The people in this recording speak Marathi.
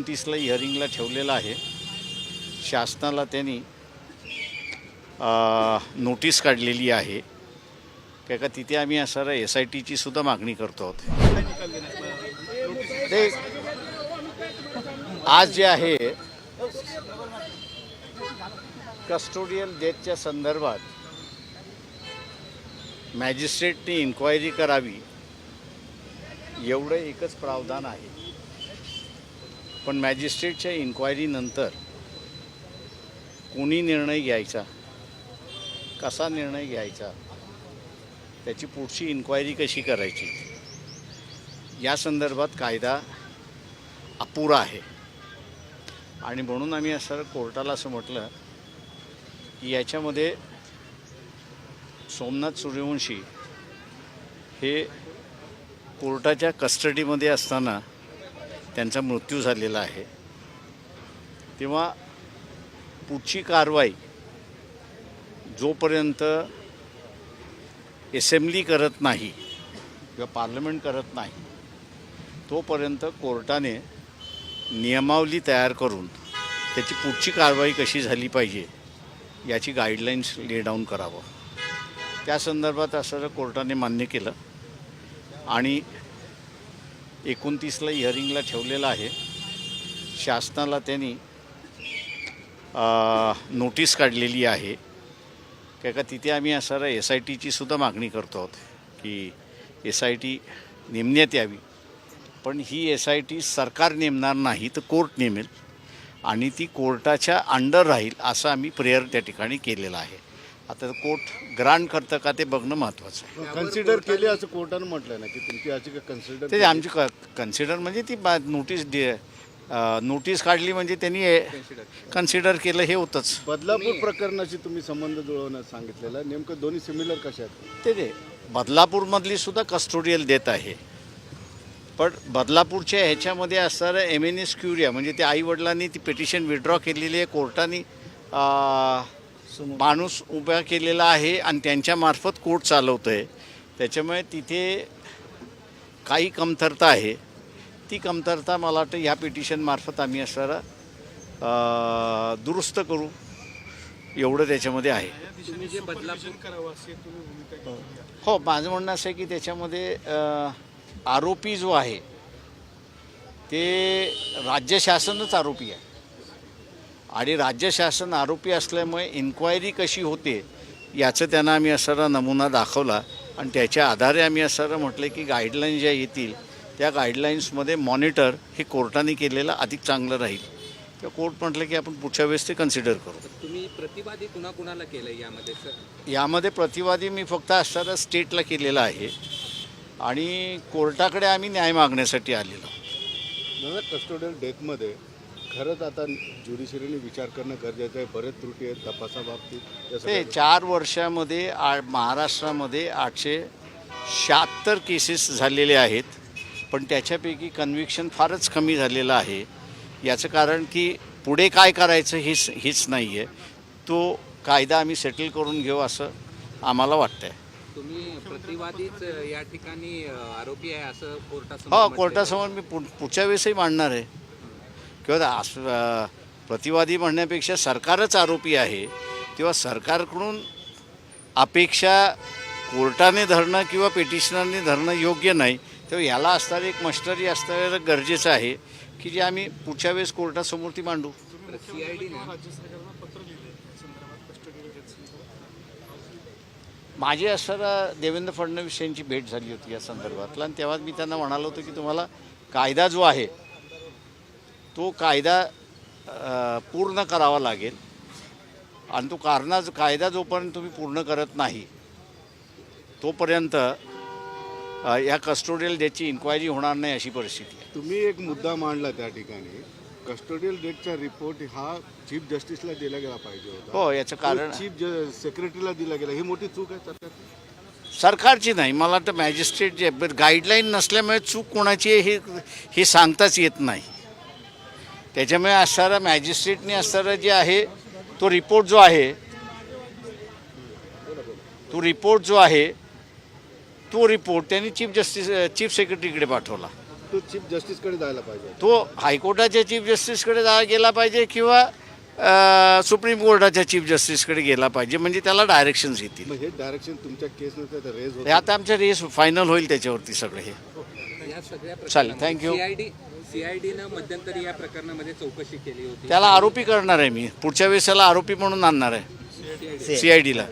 29ला हिअरिंगला ठेवलेला आहे. शासनाला त्यांनी नोटीस काढलेली आहे का तिथे आम्ही असं SITची सुद्धा मागणी करतो आहोत. ते आज जे आहे कस्टोडियल डेथच्या संदर्भात मॅजिस्ट्रेटने इन्क्वायरी करावी एवढं एकच प्रावधान आहे. पण मॅजिस्ट्रेटच्या इन्क्वायरीनंतर कोणी निर्णय घ्यायचा, कसा निर्णय घ्यायचा, त्याची पुढची इन्क्वायरी कशी करायची या संदर्भात कायदा अपुरा आहे. आणि म्हणून आम्ही असं कोर्टाला असं म्हटलं की याच्यामध्ये सोमनाथ सूर्यवंशी हे कोर्टाच्या कस्टडीमध्ये असताना त्यांचा मृत्यू झालेला आहे. तेव्हा पुढची कारवाई जोपर्यंत असेंब्ली करत नाही किंवा पार्लमेंट करत नाही तोपर्यंत कोर्टाने नियमावली तयार करून त्याची पुढची कारवाई कशी झाली पाहिजे याची गाईडलाईन्स ले डाऊन करावं. त्या संदर्भात असं कोर्टाने मान्य केलं आणि 29ला हिअरिंगला ठेवलेला आहे. शासनाला त्यांनी नोटीस काढलेली आहे का तिथे आम्ही असं SITची सुद्धा मागणी करतो आहोत की SIT नेमण्यात यावी. पण ही SIT सरकार नेमणार नाही तर कोर्ट नेमेल आणि ती कोर्टाच्या अंडर राहील असं आम्ही प्रेयर त्या ठिकाणी केलेलं आहे. आता कोर्ट ग्रांट करतं का ते बघणं महत्त्वाचं आहे. कन्सिडर केले असं कोर्टानं म्हटलं ना की तुमची याची कन्सिडर ते आमची कन्सिडर म्हणजे ती नोटीस काढली म्हणजे त्यांनी कन्सिडर केलं हे होतंच. बदलापूर प्रकरणाशी तुम्ही संबंध जुळवण्यास सांगितलेला, नेमकं दोन्ही सिमिलर कशा आहेत? ते बदलापूरमधली सुद्धा कस्टोडियल डेथ आहे. पण बदलापूरच्या ह्याच्यामध्ये असणारं MNS क्युरिया म्हणजे ते आईवडिलांनी ती पिटिशन विड्रॉ केलेली आहे. कोर्टाने माणूस उभा केलेला आहे आणि त्यांच्यामार्फत कोर्ट चालवतं आहे. त्याच्यामुळे तिथे काही कमतरता आहे. ती कमतरता मला वाटतं ह्या पिटिशनमार्फत आम्ही असणारा दुरुस्त करू एवढं त्याच्यामध्ये आहे. हो, माझं म्हणणं असं आहे की त्याच्यामध्ये आरोपी जो आहे ते राज्य शासनच आरोपी आहे आणि राज्य शासन आरोपी असल्यामुळे इन्क्वायरी कशी होते याचं त्यांना आम्ही असा नमुना दाखवला आणि त्याच्या आधारे आम्ही असं म्हटलं की गाईडलाईन्स ज्या येतील त्या गाईडलाईन्समध्ये मॉनिटर हे कोर्टाने केलेलं अधिक चांगलं राहील. किंवा कोर्ट म्हटलं की आपण पुढच्या वेळेस ते कन्सिडर करू. तुम्ही प्रतिवादी कुणाला केलं यामध्ये सर? यामध्ये प्रतिवादी मी फक्त असणारा स्टेटला केलेला आहे आणि कोर्टाकडे आम्ही न्याय मागण्यासाठी आलेलो. दादा, कस्टोडियल डेथमध्ये खरंच आता ज्युडिशरीने विचार करणं गरजेचं आहे. बरेच त्रुटी आहेत तपासाबाबतीत. ते 4 वर्षामध्ये महाराष्ट्रामध्ये 876 केसेस झालेले आहेत. पण त्याच्यापैकी कन्व्हिक्शन फारच कमी झालेलं आहे. याचं कारण की पुढे काय करायचं हेच नाही आहे. तो कायदा आम्ही सेटल करून घेऊ असं आम्हाला वाटतं आहे. तुम्ही प्रतिवादीच या ठिकाणी आरोपी आहे असं कोर्टासमोर? हो, कोर्टासमोर मी पुढच्या वेळेसही मांडणार आहे. किंवा प्रतिवादी म्हणण्यापेक्षा सरकारच आरोपी आहे. तेव्हा सरकारकडून अपेक्षा कोर्टाने धरणं किंवा पिटिशनरने धरणं योग्य नाही. तेव्हा याला असणारी एक मशिनरी असणं गरजेचं आहे की जे आम्ही पुढच्या वेळेस कोर्टासमोर ती मांडू. माझी असणारा देवेंद्र फडणवीस यांची भेट झाली होती या संदर्भातला आणि तेव्हा मी त्यांना म्हणालो होतो की तुम्हाला कायदा जो आहे तो कायदा पूर्ण करावा लागेल आणि तो कायदा जोपर्यंत तुम्ही पूर्ण करत नाही तोपर्यंत या कस्टोडियल डेथची इन्क्वायरी होणार नाही अशी परिस्थिती आहे. तुम्ही एक मुद्दा मांडला त्या ठिकाणी, कस्टोडियल डेथचा रिपोर्ट हा चीफ जस्टिसला दिला गेला पाहिजे होता. हो, याचं कारण चीफ सेक्रेटरीला दिला गेला. ही मोठी चूक आहे सरकारची. सरकारची नाही, मला वाटतं मॅजिस्ट्रेट जे गाईडलाईन नसल्यामुळे चूक कोणाची आहे हे सांगताच येत नाही. त्याच्यामुळे असणारा मॅजिस्ट्रेटने असणारा जे आहे तो रिपोर्ट जो आहे तो रिपोर्ट त्यांनी चीफ सेक्रेटरीकडे पाठवला. तो चीफ जस्टिसकडे जायला पाहिजे. तो हायकोर्टाच्या चीफ जस्टिसकडे गेला पाहिजे किंवा सुप्रीम कोर्टाच्या चीफ जस्टिसकडे गेला पाहिजे, म्हणजे त्याला डायरेक्शन्स येतील. मग हे डायरेक्शन तुमच्या केसनुसार रेज हे होतं. आता आमच्या रेस फायनल होईल त्याच्यावरती सगळं हे. या सगळ्या चालेल, thank you. सीआयडीनं मध्यंतरी या प्रकरणामध्ये चौकशी केली होती. त्याला आरोपी करणार आहे मी, पुढच्या वेळेस त्याला आरोपी म्हणून आणणार आहे CID ला.